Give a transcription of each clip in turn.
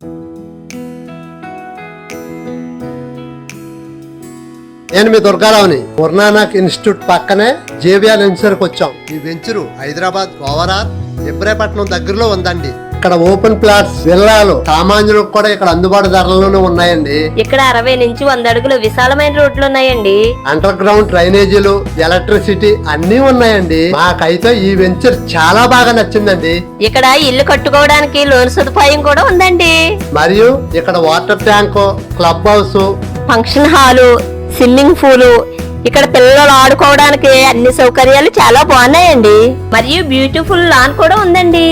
నేను మీ దుర్గారావుని గురునానక్ ఇన్స్టిట్యూట్ పక్కనే జేబిఆర్ వెంచర్కి వచ్చాం. ఈ వెంచరు హైదరాబాద్ ఓవరాల్ ఇబ్రాహీపట్నం దగ్గరలో ఉందండి. ఇక్కడ ఓపెన్ ప్లాట్స్ విల్లాలు సామాన్యులకు కూడా ఇక్కడ అందుబాటు ధరల్లోనే ఉన్నాయండి. ఇక్కడ 60 నుంచి 100 అడుగులు విశాలమైన రోడ్లు ఉన్నాయండి. అండర్ గ్రౌండ్ డ్రైనేజీలు, ఎలక్ట్రిసిటీ అన్ని ఉన్నాయండి. మాకైతే ఈ వెంచర్ చాలా బాగా నచ్చిందండి. ఇక్కడ ఇల్లు కట్టుకోవడానికి లోన్ సదుపాయం కూడా ఉందండి. మరియు ఇక్కడ water tank, club house, function hall, swimming pool, ఇక్కడ పిల్లలు ఆడుకోవడానికి అన్ని సౌకర్యాలు చాలా బాగున్నాయండి. మరియు బ్యూటిఫుల్ లాన్ కూడా ఉందండి.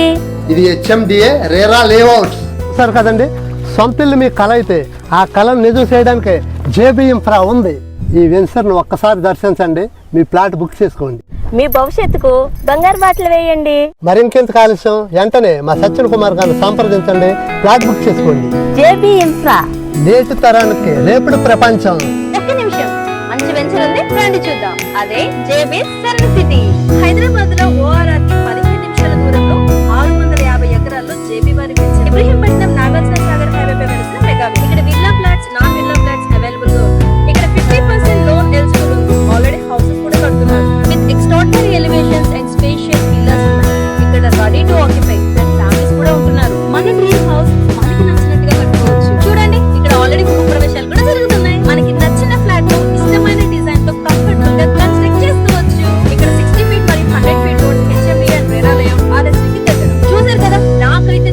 ఇది హెచ్ఎండిఏ రేరా లేఅవుట్ సార్ కదండి. సొంత ఇల్లు మీ కళ అయితే ఆ కళను నిజం చేయడానికి జేబీ ఇన్ఫ్రా ఉంది. ఈ వెంచర్ను ఒక్కసారి దర్శించండి, మీ ప్లాట్ బుక్ చేసుకోండి. మీ భవిష్యత్తుకు బంగారు బాటలు వేయండి. మరింకెంత ఆలస్యం, వెంటనే మా సచిన్ కుమార్ గారిని సంప్రదించండి, ప్లాట్ బుక్ చేసుకోండి. జేబీ ఇన్ఫ్రా, నేటి తరానికి రేపటి ప్రపంచం. ఒక్క నిమిషం, మంచి వెంచర్ ఉంది, రండి చూద్దాం. అదే జేబీ సర్వీస్ సిటీ. హైదరాబాద్ లో ఓఆర్ఆర్ కి 15 నిమిషాల దూరంలో 650 ఎకరాల్లో జేబీ వారి వెంచర్. ఇబ్రహీంపట్నం నాగార్జున సాగర్ హైవే పై వెలిసిన మెగా. ఇక్కడ villa flats, non villa flats available గా ఉన్నాయి. ఇక్కడ 50% లోన్ ఎలిజిబుల్ ఉంది. ఆల్రెడీ హౌసెస్ కూడా కడుతున్నారు. With extraordinary elevations and spacious villas ఉన్నాయి. ఇక్కడ ready to occupy and families కూడా ఉంటున్నారు. మన డ్రీమ్ హౌస్ మనకి నచ్చినట్టుగా కట్టుకోవచ్చు. చూడండి, ఇక్కడ ఆల్రెడీ గృహ ప్రవేశాలు కూడా జరుగుతున్నాయి. మనకి నచ్చిన ఫ్లాట్ లో ఇష్టమైన డిజైన్ తో కంఫర్టబుల్ గా కన్స్ట్రక్ట్ చేసుకోవచ్చు. ఇక్కడ 60 ఫీట్ మరియు 100 feet road HMD and RERA layout ఆర్ఎస్కి దగ్గర. చూసారు కదా, నాకైతే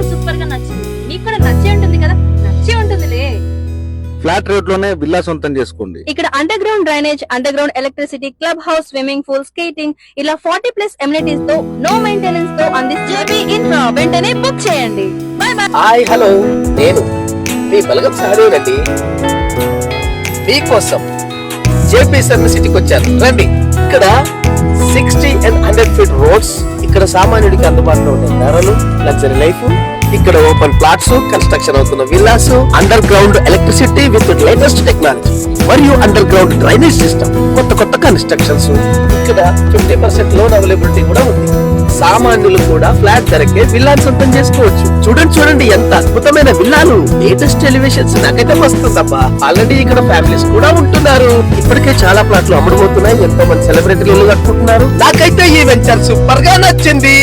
సూపర్ గా నచ్చింది. మీకు కూడా నచ్చే ఉంటుంది కదా, నచ్చే ఉంటుందిలే. ఫ్లాట్ రేట్ లోనే విల్లా సొంతం చేసుకోండి. ఇక్కడ under ground drainage, under ground electricity, club house, swimming pool, skating, ఇలా 40+ ఎమ్యూనిటీస్ తో నో మెయింటెనెన్స్ తో అందిస్తుంది జేబీ ఇన్ఫ్రా. వెంటనే బుక్ చేయండి. By by. హాయ్ హలో, నేను మీ బలగం సహదేవులండి. మీకోసం జేపీ సర్వీస్ సిటీకి వచ్చాను, రండి. ఇక్కడ 60 and 100 ఫీట్ రోడ్స్, ఇక్కడ సామాన్యుడికి అందుబాటులో ఉండే ధరలు, లగ్జరీ లైఫ్, ఇక్కడ ఓపెన్ ప్లాట్స్, కన్స్ట్రక్షన్ అవుతున్న villas, under ground electricity with latest technology మరియు అండర్ గ్రౌండ్ డ్రైనేజ్ సిస్టమ్, కొత్త కన్స్ట్రక్షన్స్. ఇక్కడ 50% లోన్ అవైలబిలిటీ కూడా ఉంది. సామాన్యులు కూడా ఫ్లాట్ ధరకే విల్లాలు సొంతం చేసుకోవచ్చు. చూడండి ఎంత అద్భుతమైన విల్లాలు, లేటెస్ట్ ఎలివేషన్స్. నాకైతే వస్తుందబ్బా. ఆల్రెడీ ఇక్కడ ఫ్యామిలీస్ కూడా ఉంటున్నారు. ఇప్పటికే చాలా ప్లాట్లు అమ్ముడుపోతున్నాయి. ఎంతో మంది సెలబ్రిటీలు ఇల్లు కట్టుకుంటున్నారు. నాకైతే ఈ వెంచర్ సూపర్ గా నచ్చింది.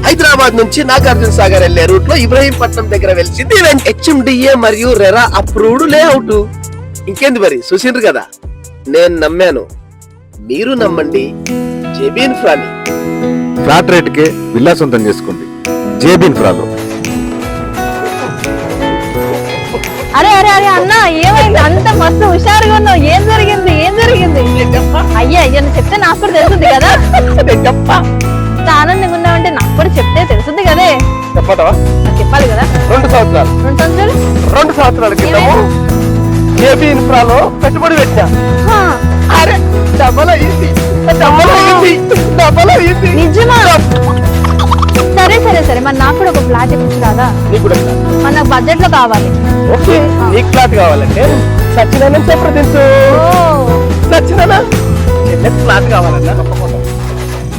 హైదరాబాద్ నుంచి నాగార్జున సాగర్ వెళ్లే రూట్ లో ఇబ్రహీంపట్నం దగ్గర వెలిసింది హెచ్ఎండిఏ మరియు రెరా అప్రూవ్డ్ లేఅవుట్. ఇంకేంది మరి, చూసిండ్రు కదా, నేను నమ్మాను, మీరు నమ్మండి జేబీ ఇన్ఫ్రాని. ఫ్లాట్ రేట్ కే విల్లా సొంతం చేసుకోండి జేబీ ఇన్ఫ్రాలో. అరే అరే అరే అన్న, ఏమైంది? అంత మస్తు హుషారుగా ఉన్నావు. ఏం జరిగింది? అయ్యా నువ్వు చెప్తే నాకు కూడా తెలుస్తుంది కదా. ఇంత ఆనందంగా ఉన్నావంటే నాకు కూడా చెప్తే తెలుస్తుంది కదే. చెప్పటవా? చెప్పాలి కదా. 2 సంవత్సరాల క్రితం జేబీ ఇన్ఫ్రాలో పెట్టుబడి పెట్టా. అరే డబల్ అయింది. నిజమా? సరే మరి నాకు కూడా ఒక ఫ్లాట్ ఇప్పించు రాదా? మన బడ్జెట్ లో కావాలి. ఓకే, నీకు ఫ్లాట్ కావాలంటే సచిన్ సంప్రదించు. సచిన్ ఫ్లాట్ కావాలన్నా తప్పకుండా.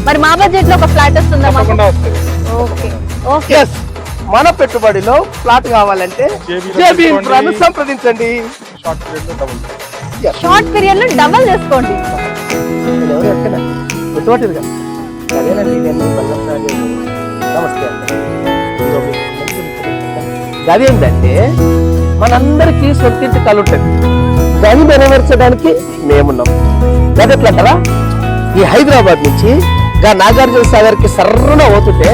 మరి మా బడ్జెట్ లో ఒక ఫ్లాట్ వస్తుందా? వస్తుంది. ఓకే. మన పెట్టుబడిలో ఫ్లాట్ కావాలంటే జేబీ ఇన్ఫ్రాను సంప్రదించండి. షార్ట్ పీరియడ్ లో డబల్ చేసుకోండి. అదేంటంటే మనందరికీ సొంతింటి కళ ఉంటుంది. దాన్ని నెరవేర్చడానికి మేమున్నాం. గదెట్లంటారా, ఈ హైదరాబాద్ నుంచి నాగార్జున సాగర్ కి సర్రన పోతుంటే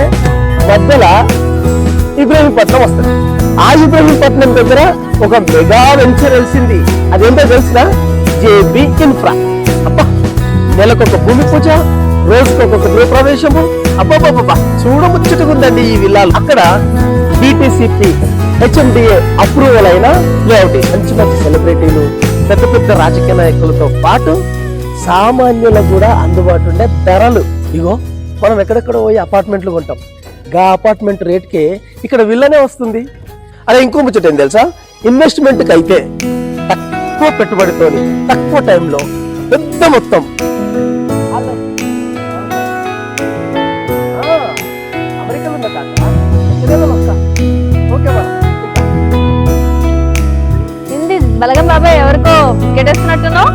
మధ్యలో ఇబ్రహీంపట్నం వస్తుంది. ఆ ఇబ్రహీంపట్నం దగ్గర ఒక మెగా వెంచర్ వెలిసింది. అదేంటో తెలిసిన జేబీ ఇన్ఫ్రా. అబ్బా, నెలకొక భూమి పూజ, రోజుకొక గృహ ప్రవేశము. అబ్బాబ్బా, చూడముచ్చటగుందండి ఈ విల్లాలు. అక్కడ డిటిసిపి హెచ్ఎండిఏ అప్రూవల్ అయిన లేఅవుట్. మంచి సెలబ్రిటీలు, పెద్ద రాజకీయ నాయకులతో పాటు సామాన్యులకు కూడా అందుబాటు ఉండే ధరలు. ఇగో, మనం ఎక్కడెక్కడ పోయి అపార్ట్మెంట్లు కొంటాం, గా అపార్ట్మెంట్ రేట్కే ఇక్కడ విల్లనే వస్తుంది. అదే ఇంకో ముచ్చట ఏం తెలుసా, ఇన్వెస్ట్మెంట్ కి అయితే తక్కువ పెట్టుబడితో తక్కువ టైంలో పెద్ద మొత్తం. అమెరికాలో ఓకే. బాబాయ్ ఎవరికో బిస్కెట్ వేస్తున్నట్టున్నావు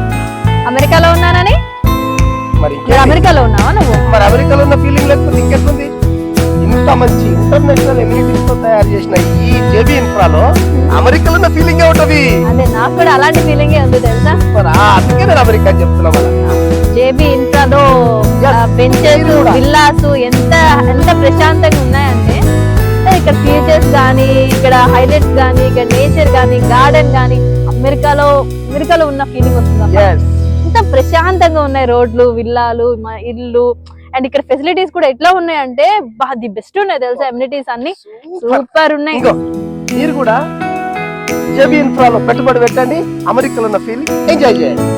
అమెరికాలో ఉన్నానని. మరి ఇక్కడ అమెరికాలో ఉన్నావా నువ్వు? మరి అమెరికాలో ఉన్న ఫీలింగ్ లేకపోతే ఇంకెట్లుంది? ఇంత మంచి ఇంటర్నేషనల్ ఎమ్యూనిటీస్ తో తయారు చేసిన ఈ జేబీ ఇన్ఫ్రాలో అమెరికాలో ఉన్న ఫీలింగ్ ఉంటది. అదే నాకు కూడా అలాంటి ఫీలింగే ఉంది తెలుసా. మరి అందుకే నేను అమెరికా చెప్తున్నా మన జేబీ ఇన్ఫ్రాలో బెంచెస్ విల్లాస్ ఎంత ఎంత ప్రశాంతంగా ఉన్నాయంటే ఇక్కడ ఫీచర్స్ కానీ ఇక్కడ హైలైట్స్ కానీ ఇక్కడ నేచర్ కానీ గార్డెన్ కానీ అమెరికాలో ఉన్న ఫీలింగ్ వస్తుంది. ఎంత ప్రశాంతంగా ఉన్నాయి రోడ్లు విల్లాలు ఇల్లు అండ్ ఇక్కడ ఫెసిలిటీస్ కూడా ఎట్లా ఉన్నాయంటే ది బెస్ట్ ఉన్నాయి తెలుసా. ఎమ్యూనిటీస్ అన్ని సూపర్ ఉన్నాయి. మీరు కూడా జేబీ ఇన్ఫ్రాలో పెట్టుబడి పెట్టండి, అమెరికాలో ఉన్న ఫీలింగ్ ఎంజాయ్ చేయండి.